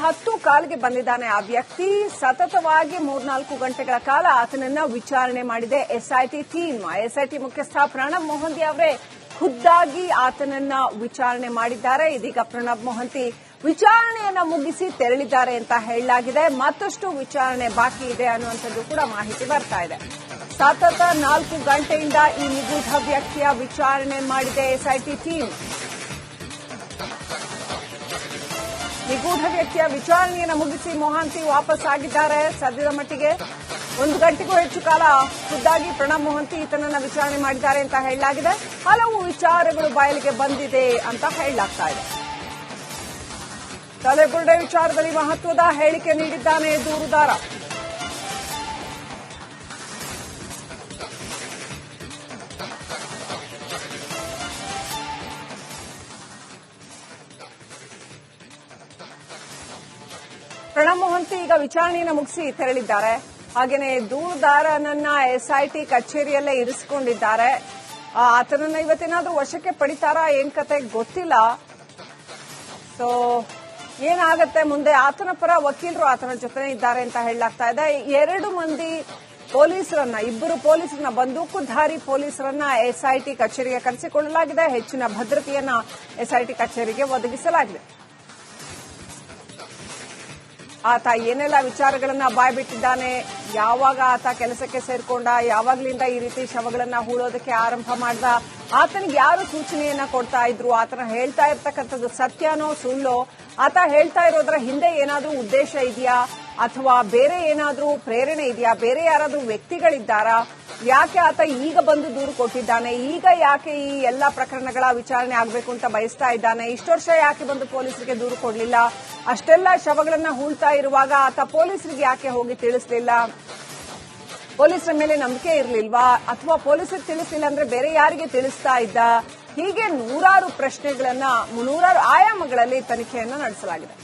10 ಕಾಲ್ಗೆ ಬಂದಿದ್ದಾನೆ ಆ ವ್ಯಕ್ತಿ. ಸತತವಾಗಿ 3-4 ಗಂಟೆಗಳ ಕಾಲ ಆತನನ್ನ ವಿಚಾರಣೆ ಮಾಡಿದೆ ಎಸ್ಐಟಿ ಟೀಮ್. ಎಸ್ಐಟಿ ಮುಖ್ಯಸ್ಥ ಪ್ರಣಬ್ ಮೊಹಂತಿ ಅವರೇ ಖುದ್ದಾಗಿ ಆತನನ್ನ ವಿಚಾರಣೆ ಮಾಡಿದ್ದಾರೆ. ಇದೀಗ ಪ್ರಣಬ್ ಮೊಹಂತಿ ವಿಚಾರಣೆಯನ್ನ ಮುಗಿಸಿ ತೆರಳಿದ್ದಾರೆ ಅಂತ ಹೇಳಲಾಗಿದೆ. ಮತ್ತಷ್ಟು ವಿಚಾರಣೆ ಬಾಕಿ ಇದೆ ಅನ್ನುವಂಥದ್ದು ಕೂಡ ಮಾಹಿತಿ ಬರ್ತಾ ಇದೆ. ಸತತ 4 ಗಂಟೆಯಿಂದ ಈ ನಿಗೂಢ ವ್ಯಕ್ತಿಯ ವಿಚಾರಣೆ ಮಾಡಿದೆ ಎಸ್ಐಟಿ ಟೀಮ್. ನಿಗೂಢ ವ್ಯಕ್ತಿಯ ವಿಚಾರಣೆಯನ್ನು ಮುಗಿಸಿ ಮೊಹಂತಿ ವಾಪಸ್ ಆಗಿದ್ದಾರೆ. ಸದ್ಯದ ಮಟ್ಟಿಗೆ 1 ಗಂಟೆಗೂ ಹೆಚ್ಚು ಕಾಲ ಖುದ್ದಾಗಿ ಪ್ರಣಬ್ ಮೊಹಂತಿ ಈತನನ್ನ ವಿಚಾರಣೆ ಮಾಡಿದ್ದಾರೆ ಅಂತ ಹೇಳಲಾಗಿದೆ. ಹಲವು ವಿಚಾರಗಳು ಬಯಲಿಗೆ ಬಂದಿದೆ ಅಂತ ಹೇಳಲಾಗ್ತಾ ಇದೆ. ತಲೆಬುರುಡೆ ವಿಚಾರದಲ್ಲಿ ಮಹತ್ವದ ಹೇಳಿಕೆ ನೀಡಿದ್ದಾನೆ ದೂರುದಾರ. ಪ್ರಣಬ್ ಮೊಹಂತಿ ಈಗ ವಿಚಾರಣೆಯನ್ನು ಮುಗಿಸಿ ತೆರಳಿದ್ದಾರೆ. ಹಾಗೆಯೇ ದೂರುದಾರನನ್ನ ಎಸ್ಐಟಿ ಕಚೇರಿಯಲ್ಲೇ ಇರಿಸಿಕೊಂಡಿದ್ದಾರೆ. ಆತನನ್ನ ಇವತ್ತೇನಾದ್ರೂ ವಶಕ್ಕೆ ಪಡಿತಾರಾ ಏನ್ ಕತೆ ಗೊತ್ತಿಲ್ಲ. ಸೊ ಏನಾಗತ್ತೆ ಮುಂದೆ, ಆತನ ಪರ ವಕೀಲರು ಆತನ ಜೊತೆ ಇದ್ದಾರೆ ಅಂತ ಹೇಳಲಾಗ್ತಾ ಇದೆ. 2 ಮಂದಿ ಪೊಲೀಸರನ್ನ, 2 ಪೊಲೀಸರನ್ನ, ಬಂದೂಕುಧಾರಿ ಪೊಲೀಸರನ್ನ ಎಸ್ಐಟಿ ಕಚೇರಿಗೆ ಕರೆಸಿಕೊಳ್ಳಲಾಗಿದೆ. ಹೆಚ್ಚಿನ ಭದ್ರತೆಯನ್ನ ಎಸ್ಐಟಿ ಕಚೇರಿಗೆ ಒದಗಿಸಲಾಗಿದೆ. ಆತ ಏನೆಲ್ಲ ವಿಚಾರಗಳನ್ನ ಬಾಯ್ಬಿಟ್ಟಿದ್ದಾನೆ, ಯಾವಾಗ ಆತ ಕೆಲಸಕ್ಕೆ ಸೇರ್ಕೊಂಡ, ಯಾವಾಗ್ಲಿಂದ ಈ ರೀತಿ ಶವಗಳನ್ನ ಹೂಳೋದಕ್ಕೆ ಆರಂಭ ಮಾಡ್ದ, ಆತನಿಗೆ ಯಾರು ಸೂಚನೆಯನ್ನ ಕೊಡ್ತಾ ಇದ್ರು, ಆತನ ಹೇಳ್ತಾ ಇರ್ತಕ್ಕಂಥದ್ದು ಸತ್ಯನೋ ಸುಳ್ಳೋ, ಆತ ಹೇಳ್ತಾ ಇರೋದ್ರ ಹಿಂದೆ ಏನಾದ್ರೂ ಉದ್ದೇಶ ಇದೆಯಾ ಅಥವಾ ಬೇರೆ ಏನಾದ್ರೂ ಪ್ರೇರಣೆ ಇದೆಯಾ, ಬೇರೆ ಯಾರಾದ್ರೂ ವ್ಯಕ್ತಿಗಳಿದ್ದಾರಾ, ಯಾಕೆ ಆತ ಈಗ ಬಂದು ದೂರು ಕೊಟ್ಟಿದ್ದಾನೆ, ಈಗ ಯಾಕೆ ಈ ಎಲ್ಲ ಪ್ರಕರಣಗಳ ವಿಚಾರಣೆ ಆಗಬೇಕು ಅಂತ ಬಯಸ್ತಾ ಇದ್ದಾನೆ, ಇಷ್ಟು ವರ್ಷ ಯಾಕೆ ಬಂದು ಪೊಲೀಸರಿಗೆ ದೂರು ಕೊಡಲಿಲ್ಲ, ಅಷ್ಟೆಲ್ಲ ಶವಗಳನ್ನ ಹೂಳ್ತಾ ಇರುವಾಗ ಆತ ಪೊಲೀಸರಿಗೆ ಯಾಕೆ ಹೋಗಿ ತಿಳಿಸಲಿಲ್ಲ, ಪೊಲೀಸರ ಮೇಲೆ ನಂಬಿಕೆ ಇರಲಿಲ್ವಾ, ಅಥವಾ ಪೊಲೀಸರಿಗೆ ತಿಳಿಸಲಿಲ್ಲ ಅಂದ್ರೆ ಬೇರೆ ಯಾರಿಗೆ ತಿಳಿಸ್ತಾ ಇದ್ದ, ಹೀಗೆ ನೂರಾರು ಪ್ರಶ್ನೆಗಳನ್ನ, 100 ಆಯಾಮಗಳಲ್ಲಿ ತನಿಖೆಯನ್ನ ನಡೆಸಲಾಗಿದೆ.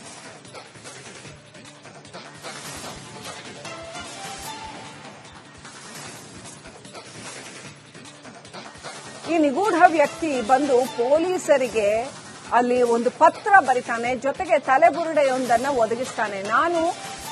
ಈ ನಿಗೂಢ ವ್ಯಕ್ತಿ ಬಂದು ಪೊಲೀಸರಿಗೆ ಅಲ್ಲಿ ಒಂದು ಪತ್ರ ಬರಿತಾನೆ, ಜೊತೆಗೆ ತಲೆಬುರುಡೆಯೊಂದನ್ನು ಒದಗಿಸ್ತಾನೆ. ನಾನು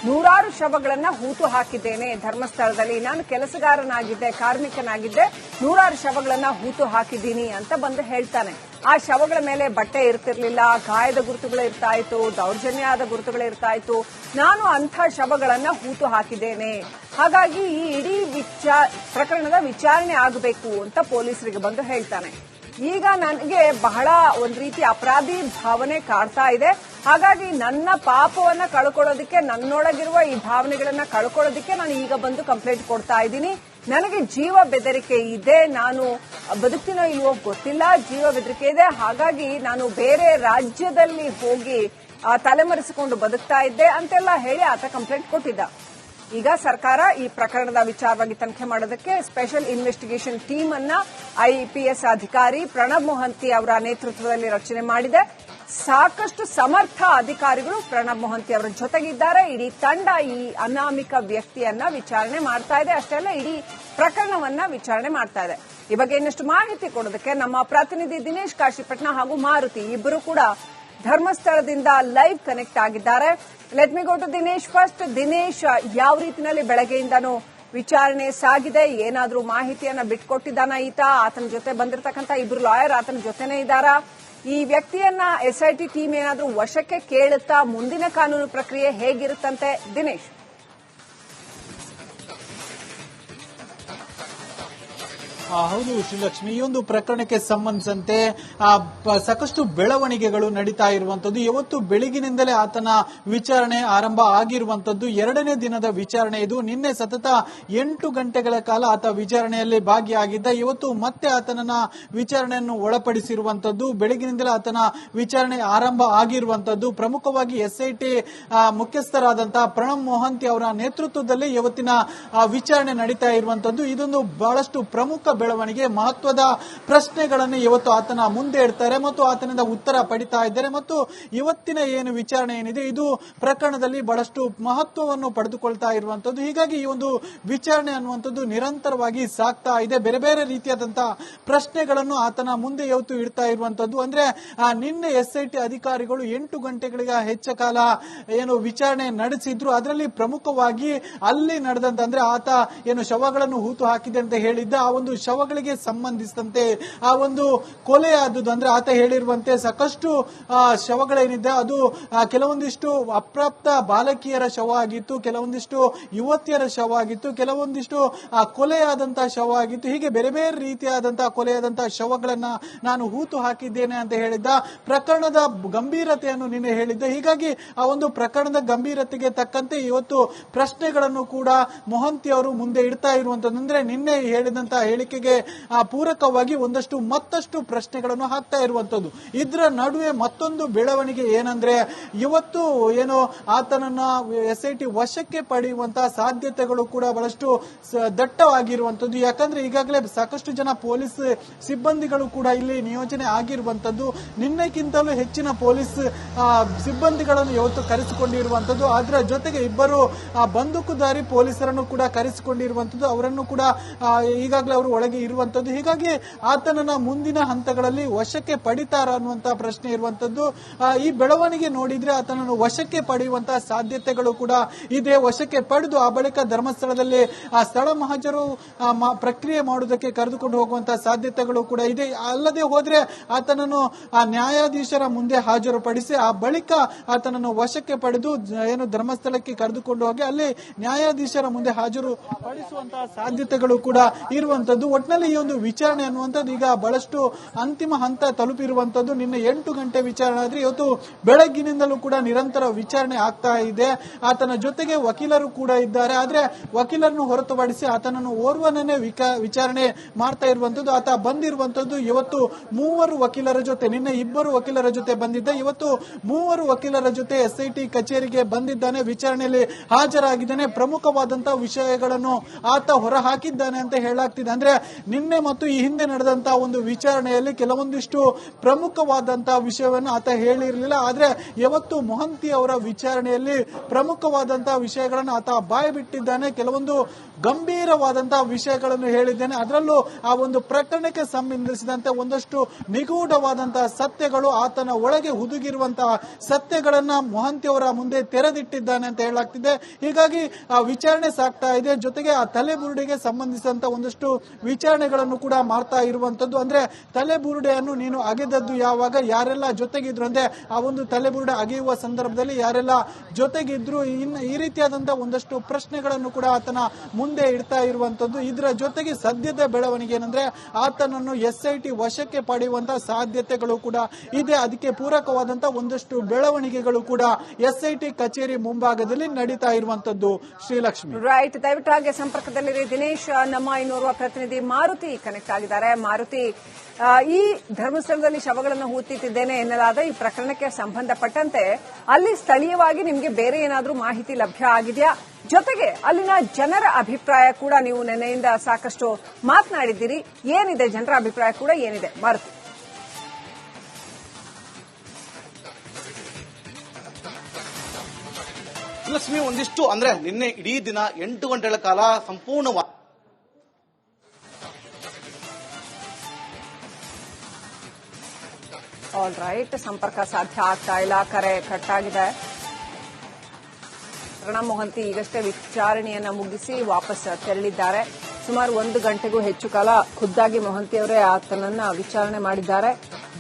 ನೂರಾರು ಶವಗಳನ್ನ ಹೂತು ಹಾಕಿದ್ದೇನೆ ಧರ್ಮಸ್ಥಳದಲ್ಲಿ, ನಾನು ಕೆಲಸಗಾರನಾಗಿದ್ದೆ, ಕಾರ್ಮಿಕನಾಗಿದ್ದೆ, ನೂರಾರು ಶವಗಳನ್ನ ಹೂತು ಹಾಕಿದ್ದೀನಿ ಅಂತ ಬಂದು ಹೇಳ್ತಾನೆ. ಆ ಶವಗಳ ಮೇಲೆ ಬಟ್ಟೆ ಇರ್ತಿರ್ಲಿಲ್ಲ, ಗಾಯದ ಗುರುತುಗಳು ಇರ್ತಾ ಇತ್ತು, ದೌರ್ಜನ್ಯ ಆದ ಗುರುತುಗಳು ಇರ್ತಾ ಇತ್ತು, ನಾನು ಅಂಥ ಶವಗಳನ್ನ ಹೂತು ಹಾಕಿದ್ದೇನೆ, ಹಾಗಾಗಿ ಈ ಇಡೀ ಪ್ರಕರಣದ ವಿಚಾರಣೆ ಆಗಬೇಕು ಅಂತ ಪೊಲೀಸರಿಗೆ ಬಂದು ಹೇಳ್ತಾನೆ. ಈಗ ನನಗೆ ಬಹಳ ಒಂದು ರೀತಿ ಅಪರಾಧಿ ಭಾವನೆ ಕಾಡ್ತಾ ಇದೆ, ಹಾಗಾಗಿ ನನ್ನ ಪಾಪವನ್ನ ಕಳ್ಕೊಳ್ಳೋದಕ್ಕೆ, ನನ್ನೊಳಗಿರುವ ಈ ಭಾವನೆಗಳನ್ನ ಕಳ್ಕೊಳ್ಳೋದಕ್ಕೆ ನಾನು ಈಗ ಬಂದು ಕಂಪ್ಲೇಂಟ್ ಕೊಡ್ತಾ ಇದ್ದೀನಿ. ನನಗೆ ಜೀವ ಬೆದರಿಕೆ ಇದೆ, ನಾನು ಬದುಕ್ತೀನೋ ಇಲ್ವೋ ಗೊತ್ತಿಲ್ಲ, ಜೀವ ಬೆದರಿಕೆ ಇದೆ, ಹಾಗಾಗಿ ನಾನು ಬೇರೆ ರಾಜ್ಯದಲ್ಲಿ ಹೋಗಿ ತಲೆಮರೆಸಿಕೊಂಡು ಬದುಕ್ತಾ ಇದ್ದೆ ಅಂತೆಲ್ಲ ಹೇಳಿ ಆತ ಕಂಪ್ಲೇಂಟ್ ಕೊಟ್ಟಿದ್ದ. ಈಗ ಸರ್ಕಾರ ಈ ಪ್ರಕರಣದ ವಿಚಾರವಾಗಿ ತನಿಖೆ ಮಾಡೋದಕ್ಕೆ ಸ್ಪೆಷಲ್ ಇನ್ವೆಸ್ಟಿಗೇಷನ್ ಟೀಮ್ ಅನ್ನ ಐಪಿಎಸ್ ಅಧಿಕಾರಿ ಪ್ರಣಬ್ ಮೊಹಂತಿ ಅವರ ನೇತೃತ್ವದಲ್ಲಿ ರಚನೆ ಮಾಡಿದೆ. ಸಾಕಷ್ಟು ಸಮರ್ಥ ಅಧಿಕಾರಿಗಳು ಪ್ರಣಬ್ ಮೊಹಂತಿ ಅವರ ಜೊತೆಗಿದ್ದಾರೆ. ಇಡೀ ತಂಡ ಈ ಅನಾಮಿಕ ವ್ಯಕ್ತಿಯನ್ನ ವಿಚಾರಣೆ ಮಾಡ್ತಾ ಇದೆ. ಅಷ್ಟೇ ಅಲ್ಲ, ಇಡೀ ಪ್ರಕರಣವನ್ನ ವಿಚಾರಣೆ ಮಾಡ್ತಾ ಇದೆ. ಈ ಬಗ್ಗೆ ಇನ್ನಷ್ಟು ಮಾಹಿತಿ ಕೊಡೋದಕ್ಕೆ ನಮ್ಮ ಪ್ರತಿನಿಧಿ ದಿನೇಶ್ ಕಾಶಿಪಟ್ನ ಹಾಗೂ ಮಾರುತಿ ಇಬ್ಬರು ಕೂಡ ಧರ್ಮಸ್ಥಳದಿಂದ ಲೈವ್ ಕನೆಕ್ಟ್ ಆಗಿದ್ದಾರೆ. Let me go to Dinesh first. Dinesh, ಯಾವ ರೀತಿಯಲ್ಲಿ ಬೆಳಗ್ಗೆಯಿಂದನೂ ವಿಚಾರಣೆ ಸಾಗಿದೆ, ಏನಾದ್ರೂ ಮಾಹಿತಿಯನ್ನ ಬಿಟ್ಕೊಟ್ಟಿದ್ದಾನ ಈತ, ಆತನ ಜೊತೆ ಬಂದಿರತಕ್ಕಂತ 2 ಲಾಯರ್ ಆತನ ಜೊತೆನೇ ಇದ್ದಾರಾ, ಈ ವ್ಯಕ್ತಿಯನ್ನ ಎಸ್ಐಟಿ ಟೀಮ್ ಏನಾದ್ರೂ ವಶಕ್ಕೆ ಕೇಳುತ್ತಾ, ಮುಂದಿನ ಕಾನೂನು ಪ್ರಕ್ರಿಯೆ ಹೇಗಿರುತ್ತಂತೆ ದಿನೇಶ್? ಹೌದು ಶ್ರೀಲಕ್ಷ್ಮಿ, ಈ ಒಂದು ಪ್ರಕರಣಕ್ಕೆ ಸಂಬಂಧಿಸಿದಂತೆ ಸಾಕಷ್ಟು ಬೆಳವಣಿಗೆಗಳು ನಡೀತಾ ಇರುವಂತದ್ದು. ಇವತ್ತು ಬೆಳಗಿನಿಂದಲೇ ಆತನ ವಿಚಾರಣೆ ಆರಂಭ ಆಗಿರುವಂತದ್ದು. 2ನೇ ದಿನದ ವಿಚಾರಣೆ ಇದು. ನಿನ್ನೆ ಸತತ 8 ಗಂಟೆಗಳ ಕಾಲ ಆತ ವಿಚಾರಣೆಯಲ್ಲಿ ಭಾಗಿಯಾಗಿದ್ದ. ಇವತ್ತು ಮತ್ತೆ ಆತನನ್ನ ವಿಚಾರಣೆಯನ್ನು ಒಳಪಡಿಸಿರುವಂತದ್ದು. ಬೆಳಗಿನಿಂದಲೇ ಆತನ ವಿಚಾರಣೆ ಆರಂಭ ಆಗಿರುವಂತದ್ದು. ಪ್ರಮುಖವಾಗಿ ಎಸ್ಐಟಿ ಮುಖ್ಯಸ್ಥರಾದಂತಹ ಪ್ರಣಬ್ ಮೊಹಂತಿ ಅವರ ನೇತೃತ್ವದಲ್ಲಿ ಇವತ್ತಿನ ವಿಚಾರಣೆ ನಡೀತಾ ಇರುವಂತದ್ದು. ಇದೊಂದು ಬಹಳಷ್ಟು ಪ್ರಮುಖ ಬೆಳವಣಿಗೆ, ಮಹತ್ವದ ಪ್ರಶ್ನೆಗಳನ್ನು ಇವತ್ತು ಆತನ ಮುಂದೆ ಇಡ್ತಾರೆ ಮತ್ತು ಆತನಿಂದ ಉತ್ತರ ಪಡಿತಾ ಇದ್ದಾರೆ. ಮತ್ತು ಇವತ್ತಿನ ಏನು ವಿಚಾರಣೆ ಏನಿದೆ ಇದು ಪ್ರಕರಣದಲ್ಲಿ ಬಹಳಷ್ಟು ಮಹತ್ವವನ್ನು ಪಡೆದುಕೊಳ್ತಾ ಇರುವಂತದ್ದು. ಹೀಗಾಗಿ ಈ ಒಂದು ವಿಚಾರಣೆ ಅನ್ನುವಂಥದ್ದು ನಿರಂತರವಾಗಿ ಸಾಗ್ತಾ ಇದೆ. ಬೇರೆ ಬೇರೆ ರೀತಿಯಾದಂತಹ ಪ್ರಶ್ನೆಗಳನ್ನು ಆತನ ಮುಂದೆ ಇವತ್ತು ಇಡ್ತಾ ಇರುವಂತದ್ದು. ಅಂದ್ರೆ ನಿನ್ನೆ SIT ಅಧಿಕಾರಿಗಳು 8 ಗಂಟೆಗಳಿಗೆ ಹೆಚ್ಚ ಕಾಲ ಏನು ವಿಚಾರಣೆ ನಡೆಸಿದ್ರು. ಅದರಲ್ಲಿ ಪ್ರಮುಖವಾಗಿ ಅಲ್ಲಿ ನಡೆದಂತ ಅಂದ್ರೆ ಆತ ಏನು ಶವಗಳನ್ನು ಹೂತು ಹಾಕಿದೆ ಅಂತ ಹೇಳಿದ್ದ ಆ ಒಂದು ಶವಗಳಿಗೆ ಸಂಬಂಧಿಸಿದಂತೆ ಆ ಒಂದು ಕೊಲೆ ಆದದ್ದು ಅಂದ್ರೆ ಆತ ಹೇಳಿರುವಂತೆ ಸಾಕಷ್ಟು ಶವಗಳೇನಿದೆ ಅದು ಕೆಲವೊಂದಿಷ್ಟು ಅಪ್ರಾಪ್ತ ಬಾಲಕಿಯರ ಶವ ಆಗಿತ್ತು, ಕೆಲವೊಂದಿಷ್ಟು ಯುವತಿಯರ ಶವ ಆಗಿತ್ತು, ಕೆಲವೊಂದಿಷ್ಟು ಕೊಲೆಯಾದಂತಹ ಶವ ಆಗಿತ್ತು. ಹೀಗೆ ಬೇರೆ ಬೇರೆ ರೀತಿಯಾದಂತಹ ಕೊಲೆಯಾದಂತಹ ಶವಗಳನ್ನ ನಾನು ಹೂತು ಹಾಕಿದ್ದೇನೆ ಅಂತ ಹೇಳಿದ್ದ. ಪ್ರಕರಣದ ಗಂಭೀರತೆಯನ್ನು ನಿನ್ನೆ ಹೇಳಿದ್ದ. ಹೀಗಾಗಿ ಆ ಒಂದು ಪ್ರಕರಣದ ಗಂಭೀರತೆಗೆ ತಕ್ಕಂತೆ ಇವತ್ತು ಪ್ರಶ್ನೆಗಳನ್ನು ಕೂಡ ಮೊಹಂತಿ ಅವರು ಮುಂದೆ ಇಡ್ತಾ ಇರುವಂತದ್ದು. ಅಂದ್ರೆ ನಿನ್ನೆ ಹೇಳಿದಂತಹ ಹೇಳಿಕೆಗೆ ಪೂರಕವಾಗಿ ಮತ್ತಷ್ಟು ಪ್ರಶ್ನೆಗಳನ್ನು ಹಾಕ್ತಾ ಇರುವಂತದ್ದು. ಇದರ ನಡುವೆ ಮತ್ತೊಂದು ಬೆಳವಣಿಗೆ ಏನಂದ್ರೆ ಇವತ್ತು ಏನು ಆತನನ್ನ SIT ವಶಕ್ಕೆ ಪಡೆಯುವಂತಹ ಸಾಧ್ಯತೆಗಳು ಕೂಡ ಬಹಳಷ್ಟು ದಟ್ಟವಾಗಿರುವಂತದ್ದು. ಯಾಕಂದ್ರೆ ಈಗಾಗಲೇ ಸಾಕಷ್ಟು ಜನ ಪೊಲೀಸ್ ಸಿಬ್ಬಂದಿಗಳು ಕೂಡ ಇಲ್ಲಿ ನಿಯೋಜನೆ ಆಗಿರುವಂತದ್ದು. ನಿನ್ನೆಗಿಂತಲೂ ಹೆಚ್ಚಿನ ಪೊಲೀಸ್ ಸಿಬ್ಬಂದಿಗಳನ್ನು ಇವತ್ತು ಕರೆಸಿಕೊಂಡಿರುವಂತದ್ದು. ಅದರ ಜೊತೆಗೆ ಇಬ್ಬರು ಬಂದೂಕುದಾರಿ ಪೊಲೀಸರನ್ನು ಕೂಡ ಕರೆಸಿಕೊಂಡಿರುವಂತದ್ದು. ಅವರನ್ನು ಕೂಡ ಈಗಾಗಲೇ ಅವರು ಒಳಗೆ ಇರುವಂತದ್ದು. ಹೀಗಾಗಿ ಆತನನ್ನ ಮುಂದಿನ ಹಂತಗಳಲ್ಲಿ ವಶಕ್ಕೆ ಪಡಿತಾರ ಅನ್ನುವಂತಹ ಪ್ರಶ್ನೆ ಇರುವಂತದ್ದು. ಈ ಬೆಳವಣಿಗೆ ನೋಡಿದ್ರೆ ಆತನನ್ನು ವಶಕ್ಕೆ ಪಡೆಯುವಂತಹ ಸಾಧ್ಯತೆಗಳು ಕೂಡ ಇದೆ. ವಶಕ್ಕೆ ಪಡೆದು ಆ ಬಳಿಕ ಧರ್ಮಸ್ಥಳದಲ್ಲಿ ಸ್ಥಳ ಮಹಾಜರು ಪ್ರಕ್ರಿಯೆ ಮಾಡುವುದಕ್ಕೆ ಕರೆದುಕೊಂಡು ಹೋಗುವಂತಹ ಸಾಧ್ಯತೆಗಳು ಕೂಡ ಇದೆ. ಅಲ್ಲದೆ ಹೋದ್ರೆ ಆತನನ್ನು ನ್ಯಾಯಾಧೀಶರ ಮುಂದೆ ಹಾಜರುಪಡಿಸಿ ಆ ಬಳಿಕ ಆತನನ್ನು ವಶಕ್ಕೆ ಪಡೆದು ಏನು ಧರ್ಮಸ್ಥಳಕ್ಕೆ ಕರೆದುಕೊಂಡು ಹೋಗಿ ಅಲ್ಲಿ ನ್ಯಾಯಾಧೀಶರ ಮುಂದೆ ಹಾಜರು ಪಡಿಸುವಂತಹ ಸಾಧ್ಯತೆಗಳು ಕೂಡ ಇರುವಂತದ್ದು. ಒಟ್ಟಿನಲ್ಲಿ ಈ ಒಂದು ವಿಚಾರಣೆ ಅನ್ನುವಂಥದ್ದು ಈಗ ಬಹಳಷ್ಟು ಅಂತಿಮ ಹಂತ ತಲುಪಿರುವಂತದ್ದು. ನಿನ್ನೆ 8 ಗಂಟೆ ವಿಚಾರಣೆ ಆದ್ರೆ ಇವತ್ತು ಬೆಳಗ್ಗಿನಿಂದಲೂ ಕೂಡ ನಿರಂತರ ವಿಚಾರಣೆ ಆಗ್ತಾ ಇದೆ. ಆತನ ಜೊತೆಗೆ ವಕೀಲರು ಕೂಡ ಇದ್ದಾರೆ. ಆದ್ರೆ ವಕೀಲರನ್ನು ಹೊರತುಪಡಿಸಿ ಆತನನ್ನು ಓರ್ವನೇ ವಿಚಾರಣೆ ಮಾಡ್ತಾ ಇರುವಂತದ್ದು. ಆತ ಬಂದಿರುವಂತದ್ದು ಇವತ್ತು 3 ವಕೀಲರ ಜೊತೆ, ನಿನ್ನೆ 2 ವಕೀಲರ ಜೊತೆ ಬಂದಿದ್ದ, ಇವತ್ತು 3 ವಕೀಲರ ಜೊತೆ SIT ಕಚೇರಿಗೆ ಬಂದಿದ್ದಾನೆ, ವಿಚಾರಣೆಯಲ್ಲಿ ಹಾಜರಾಗಿದ್ದಾನೆ. ಪ್ರಮುಖವಾದಂತಹ ವಿಷಯಗಳನ್ನು ಆತ ಹೊರ ಹಾಕಿದ್ದಾನೆ ಅಂತ ಹೇಳಲಾಗ್ತಿದೆ. ಅಂದ್ರೆ ನಿನ್ನೆ ಮತ್ತು ಈ ಹಿಂದೆ ನಡೆದಂತಹ ಒಂದು ವಿಚಾರಣೆಯಲ್ಲಿ ಕೆಲವೊಂದಿಷ್ಟು ಪ್ರಮುಖವಾದಂತಹ ವಿಷಯವನ್ನು ಆತ ಹೇಳಿರಲಿಲ್ಲ. ಆದ್ರೆ ಇವತ್ತು ಮೊಹಂತಿ ಅವರ ವಿಚಾರಣೆಯಲ್ಲಿ ಪ್ರಮುಖವಾದಂತಹ ವಿಷಯಗಳನ್ನು ಆತ ಬಾಯಿ ಬಿಟ್ಟಿದ್ದಾನೆ. ಕೆಲವೊಂದು ಗಂಭೀರವಾದಂತಹ ವಿಷಯಗಳನ್ನು ಹೇಳಿದ್ದೇನೆ. ಅದರಲ್ಲೂ ಆ ಒಂದು ಪ್ರಕರಣಕ್ಕೆ ಸಂಬಂಧಿಸಿದಂತೆ ಒಂದಷ್ಟು ನಿಗೂಢವಾದಂತಹ ಸತ್ಯಗಳು, ಆತನ ಒಳಗೆ ಹುದುಗಿರುವಂತಹ ಸತ್ಯಗಳನ್ನ ಮೊಹಂತಿ ಅವರ ಮುಂದೆ ತೆರೆದಿಟ್ಟಿದ್ದಾನೆ ಅಂತ ಹೇಳಲಾಗ್ತಿದೆ. ಹೀಗಾಗಿ ಆ ವಿಚಾರಣೆ ಸಾಗ್ತಾ ಇದೆ. ಜೊತೆಗೆ ಆ ತಲೆಬುರುಡೆಗೆ ಸಂಬಂಧಿಸಿದಂತ ಒಂದಷ್ಟು ವಿಚಾರಣೆಗಳನ್ನು ಕೂಡ ಮಾಡ್ತಾ ಇರುವಂತದ್ದು. ಅಂದ್ರೆ ತಲೆಬುರುಡೆಯನ್ನು ನೀನು ಅಗೆದದ್ದು ಯಾವಾಗ, ಯಾರೆಲ್ಲ ಜೊತೆಗಿದ್ರು, ಅಂದ್ರೆ ಆ ಒಂದು ತಲೆಬುರುಡೆ ಅಗೆಯುವ ಸಂದರ್ಭದಲ್ಲಿ ಯಾರೆಲ್ಲ ಜೊತೆಗಿದ್ರು, ಈ ರೀತಿಯಾದಂತಹ ಒಂದಷ್ಟು ಪ್ರಶ್ನೆಗಳನ್ನು ಕೂಡ ಆತನ ಮುಂದೆ ಇಡ್ತಾ ಇರುವಂತದ್ದು. ಇದರ ಜೊತೆಗೆ ಸದ್ಯದ ಬೆಳವಣಿಗೆ ಏನಂದ್ರೆ ಆತನನ್ನು SIT ವಶಕ್ಕೆ ಪಡೆಯುವಂತಹ ಸಾಧ್ಯತೆಗಳು ಕೂಡ ಇದೆ. ಅದಕ್ಕೆ ಪೂರಕವಾದಂತಹ ಒಂದಷ್ಟು ಬೆಳವಣಿಗೆಗಳು ಕೂಡ SIT ಕಚೇರಿ ಮುಂಭಾಗದಲ್ಲಿ ನಡೀತಾ ಇರುವಂತದ್ದು. ಶ್ರೀಲಕ್ಷ್ಮಿ, ರೈಟ್, ದಯವಿಟ್ಟು ಹಾಗೆ ಸಂಪರ್ಕದಲ್ಲಿರಿ ದಿನೇಶ್. ನಮ್ಮ ಇನ್ನೋರ್ವ ಪ್ರತಿನಿಧಿ ಮಾರುತಿ ಕನೆಕ್ಟ್ ಆಗಿದ್ದಾರೆ. ಮಾರುತಿ, ಈ ಧರ್ಮಸ್ಥಳದಲ್ಲಿ ಶವಗಳನ್ನು ಹೂತಿದ್ದೇನೆ ಎನ್ನಲಾದ ಈ ಪ್ರಕರಣಕ್ಕೆ ಸಂಬಂಧಪಟ್ಟಂತೆ ಅಲ್ಲಿ ಸ್ಥಳೀಯವಾಗಿ ನಿಮಗೆ ಬೇರೆ ಏನಾದರೂ ಮಾಹಿತಿ ಲಭ್ಯ ಆಗಿದೆಯಾ? ಜೊತೆಗೆ ಅಲ್ಲಿನ ಜನರ ಅಭಿಪ್ರಾಯ ಕೂಡ ನೀವು ನಿನ್ನೆಯಿಂದ ಸಾಕಷ್ಟು ಮಾತನಾಡಿದ್ದೀರಿ. ಏನಿದೆ ಜನರ ಅಭಿಪ್ರಾಯ ಕೂಡ ಏನಿದೆ ಮಾರುತಿ? ಲಕ್ಷ್ಮಿ, ಒಂದಿಷ್ಟು ಅಂದ್ರೆ ನಿನ್ನೆ ಇಡೀ ದಿನ 8 ಗಂಟೆಗಳ ಕಾಲ ಸಂಪೂರ್ಣವಾಗಿ ಆಲ್ ರೈಟ್, ಸಂಪರ್ಕ ಸಾಧ್ಯ ಆಗ್ತಾ ಇಲ್ಲ, ಕರೆ ಕಟ್ಟಾಗಿದೆ. ಪ್ರಣಬ್ ಮೊಹಂತಿ ಈಗಷ್ಟೇ ವಿಚಾರಣೆಯನ್ನ ಮುಗಿಸಿ ವಾಪಸ್ ತೆರಳಿದ್ದಾರೆ. ಸುಮಾರು 1 ಗಂಟೆಗೂ ಹೆಚ್ಚು ಕಾಲ ಖುದ್ದಾಗಿ ಮೊಹಂತಿ ಅವರೇ ಆತನನ್ನ ವಿಚಾರಣೆ ಮಾಡಿದ್ದಾರೆ.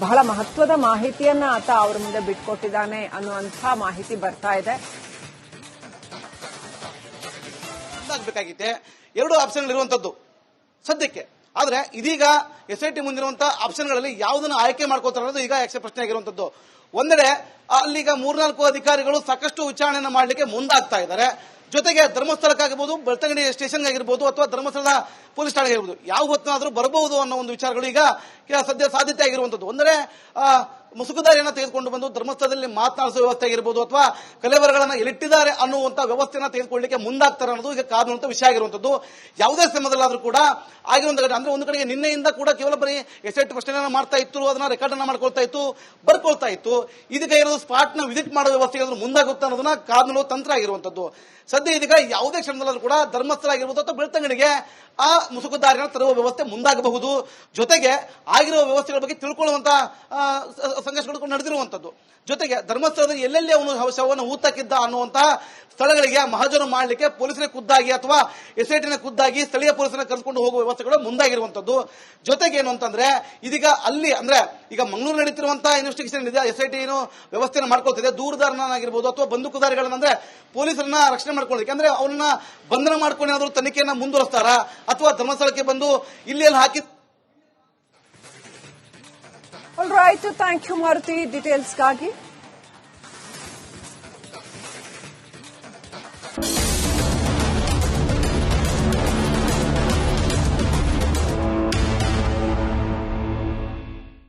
ಬಹಳ ಮಹತ್ವದ ಮಾಹಿತಿಯನ್ನ ಆತ ಅವರ ಮುಂದೆ ಬಿಟ್ಕೊಟ್ಟಿದ್ದಾನೆ ಅನ್ನುವಂಥ ಮಾಹಿತಿ ಬರ್ತಾ ಇದೆ. ಬೇಕಾಗಿದೆ 2 ಆಪ್ಷನ್ಗಳಿರುವಂತದ್ದು ಸದ್ಯಕ್ಕೆ. ಆದ್ರೆ ಇದೀಗ SIT ಮುಂದಿರುವಂತಹ ಆಪ್ಷನ್ಗಳಲ್ಲಿ ಯಾವುದನ್ನು ಆಯ್ಕೆ ಮಾಡ್ಕೋತಾರೆ ಅನ್ನೋದು ಈಗ ಯಕ್ಷ ಪ್ರಶ್ನೆ ಆಗಿರುವಂತದ್ದು. ಒಂದೆಡೆ ಅಲ್ಲಿಗ 3-4 ಅಧಿಕಾರಿಗಳು ಸಾಕಷ್ಟು ವಿಚಾರಣೆಯನ್ನು ಮಾಡಲಿಕ್ಕೆ ಮುಂದಾಗ್ತಾ ಇದ್ದಾರೆ. ಜೊತೆಗೆ ಧರ್ಮಸ್ಥಳಕ್ಕಾಗಿರ್ಬೋದು, ಬೆಳ್ತಂಗಡಿ ಸ್ಟೇಷನ್ ಆಗಿರ್ಬೋದು, ಅಥವಾ ಧರ್ಮಸ್ಥಳದ ಪೊಲೀಸ್ ಠಾಣೆ ಆಗಿರ್ಬೋದು, ಯಾವ ಹೊತ್ತಿನಾದ್ರೂ ಬರಬಹುದು ಅನ್ನೋ ಒಂದು ವಿಚಾರಗಳು ಈಗ ಸದ್ಯ ಸಾಧ್ಯತೆ ಆಗಿರುವಂತದ್ದು. ಒಂದರೆ ಮುಸುಕುದಾರಿಯನ್ನು ತೆಗೆದುಕೊಂಡು ಬಂದು ಧರ್ಮಸ್ಥಳದಲ್ಲಿ ಮಾತನಾಡಿಸುವ ವ್ಯವಸ್ಥೆ ಆಗಿರ್ಬೋದು ಅಥವಾ ಕಲೆಬರಗಳನ್ನ ಎಲ್ಲಿಟ್ಟಿದ್ದಾರೆ ಅನ್ನುವಂತ ವ್ಯವಸ್ಥೆಯನ್ನು ತೆಗೆದುಕೊಳ್ಳಲಿಕ್ಕೆ ಮುಂದಾಗ್ತಾರೆ ಅನ್ನೋದು ಈಗ ಕಾರಣವಂತ ವಿಷಯ ಆಗಿರುವಂತದ್ದು. ಯಾವುದೇ ಸಮಯದಲ್ಲಾದ್ರೂ ಕೂಡ ಆಗಿರುವಂತ ಅಂದ್ರೆ ಒಂದು ಕಡೆಗೆ ನಿನ್ನೆಯಿಂದ ಕೂಡ ಕೇವಲ ಬರೀ ಎಸ್ಐಟಿ ಪ್ರಶ್ನೆಯನ್ನ ಮಾಡ್ತಾ ಇತ್ತು, ಅದನ್ನ ರೆಕಾರ್ಡ್ ಅನ್ನ ಮಾಡ್ಕೊಳ್ತಾ ಇತ್ತು, ಬರ್ಕೊಳ್ತಾ ಇತ್ತು. ಇದಕ್ಕೆ ಏನಾದ್ರು ಸ್ಪಾಟ್ ನ ವಿಸಿಟ್ ಮಾಡೋ ವ್ಯವಸ್ಥೆಗೆ ಮುಂದಾಗುತ್ತೆ ಅನ್ನೋದನ್ನ ಕಾನೂನು ತಂತ್ರ ಆಗಿರುವಂತದ್ದು. ಸದ್ಯ ಇದೀಗ ಯಾವುದೇ ಕ್ಷಣದಲ್ಲಾದ್ರೂ ಕೂಡ ಧರ್ಮಸ್ಥಳ ಆಗಿರ್ಬೋದು ಅಥವಾ ಬೆಳ್ತಂಗಡಿಗೆ ಆ ಮುಸುಕುದಾರಿಯನ್ನು ತರುವ ವ್ಯವಸ್ಥೆ ಮುಂದಾಗಬಹುದು. ಜೊತೆಗೆ ಆಗಿರುವ ವ್ಯವಸ್ಥೆಗಳ ಬಗ್ಗೆ ತಿಳ್ಕೊಳ್ಳುವಂತ ಸಂಘರ್ಷಗಳು ನಡೆದಿರುವಂತದ್ದು. ಜೊತೆಗೆ ಧರ್ಮಸ್ಥಳದಲ್ಲಿ ಎಲ್ಲೆಲ್ಲಿ ಅವನು ಶವವನ್ನು ಊತಕ್ಕಿದ್ದ ಅನ್ನುವಂತಹ ಸ್ಥಳಗಳಿಗೆ ಮಹಜರು ಮಾಡಲಿಕ್ಕೆ ಪೊಲೀಸರೇ ಖುದ್ದಾಗಿ ಅಥವಾ ಎಸ್ಐಟಿನ ಖುದ್ದಾಗಿ ಸ್ಥಳೀಯ ಪೊಲೀಸರನ್ನ ಕರೆದುಕೊಂಡು ಹೋಗುವ ವ್ಯವಸ್ಥೆಗಳು ಮುಂದಾಗಿರುವಂತದ್ದು. ಜೊತೆಗೆ ಏನು ಅಂತಂದ್ರೆ ಇದೀಗ ಅಲ್ಲಿ ಅಂದ್ರೆ ಈಗ ಮಂಗಳೂರು ನಡೀತಿರುವಂತಹ ಇನ್ವೆಸ್ಟಿಗೇಷನ್ ಇದೆ, ಎಸ್ಐಟಿ ಏನು ವ್ಯವಸ್ಥೆಯನ್ನು ಮಾಡ್ಕೊಳ್ತಿದೆ, ದೂರದಾರನಾಗಿರ್ಬೋದು ಅಥವಾ ಬಂದೂಕುದಾರಿಗಳನ್ನ ಅಂದ್ರೆ ಪೊಲೀಸರನ್ನ ರಕ್ಷಣೆ ಮಾಡ್ಕೊಳ್ಳಿಕ್ಕೆ ಅಂದ್ರೆ ಅವರನ್ನ ಬಂಧನ ಮಾಡ್ಕೊಂಡು ಏನಾದ್ರು ತನಿಖೆಯನ್ನ ಮುಂದುವರಿಸ್ತಾರ ಅಥವಾ ಧರ್ಮಸ್ಥಳಕ್ಕೆ ಬಂದು ಇಲ್ಲಿ ಹಾಕಿ. All right, thank you Maruti ಡೀಟೇಲ್ಸ್ಗಾಗಿ.